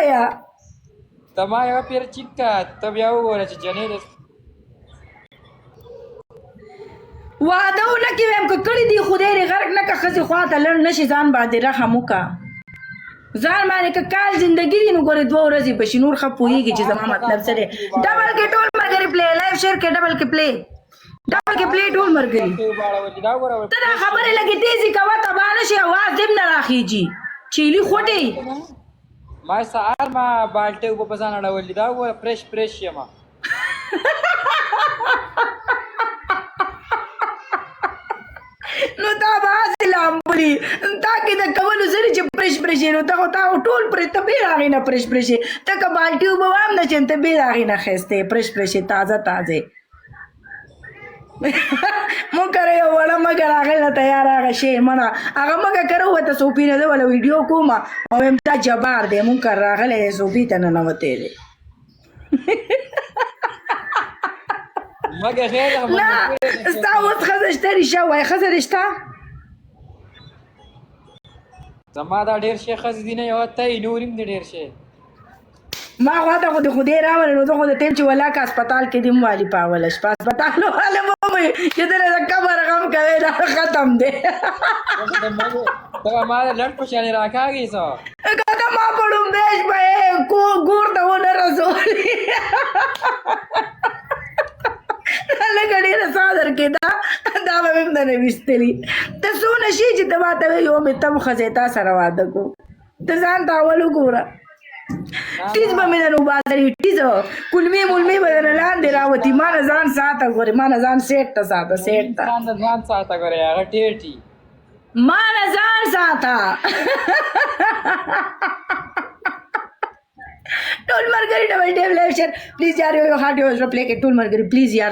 یا ته ما یوه پیر چیک که ته بیا وګوره چې جنې د واده ونه کې ویم که کړي دي خدای دې غرق نه که ښځې خواته لړ نه شي ځان باندې رحم وکړه ځان باندې که کال زندګي دي نو ګورې 2 ورځې به شي نور ښه پوهېږي چې زما مطلب څه دی ډبل کې ټول ملګري پلی لایف شیر کې ډبل کې پلی ټول ملګري ته دا خبرې لږې تیزې کوه تباه نه شي اواز دې هم نه راخېږي چیلي خوټې ما سهار ما بالټې اوبه په ځان اړولي دا وګوره فرش یم نو دا به هسې لامبلي تا کې د کولو سړي چې فرش یې نو ته خو تا ټول پرې ته بې د هغې نه فرش یې ته که بالټې اوبه وام نه چې ته بې د هغې نه ښایسته یې فرش یې تازه مونږ کره یو وړه مګر هغې نه تیار هغه شی منه هغه مګه کره ووته صوفي نه زه وله ویډیو کوم او وایم دا جبار دی مونږ کره راغلی دی صوفي ته ننوتی دی مګه خیر نه ستا اوس ښځه شته ریشه وایي ښځه دې شته زما دا ډېر شی ښځې دي نه یوه ته یې نور هم دي ډېر شی ما خواته خو د خدای راوله نو زه خو د تیم چې ولاکه هسپتال کې دې هم والي پاوله شپه هسپتال واله به وموي چې دله د قبر غم کوې دا ختم دی ته ما د لټ په شانې راکاږې څه که ته ما په ړومبی شپه ګور ته ونه رسولي لکه ډېره ساه درکېده دا به مې هم درنه ویستلي ته څونه شي چې ته ماته وایې یو مې ته هم ښځې تا سره واده کړو ته ځان ته اول وګوره ټیز به مې درنه وباسلي ټیز کلمې ملمې به درنه لاندې راوتي ما نه ځان ساته ګورې ما نه ځان سیټ ته ساته ځان ساته ګورې هغه ټیټي ما نه ځان ساته ټول ملګري ډبل ټیپ لایف شیر پلیز یار یو هارټ یو زړه پلی کې ټول ملګري پلیز یار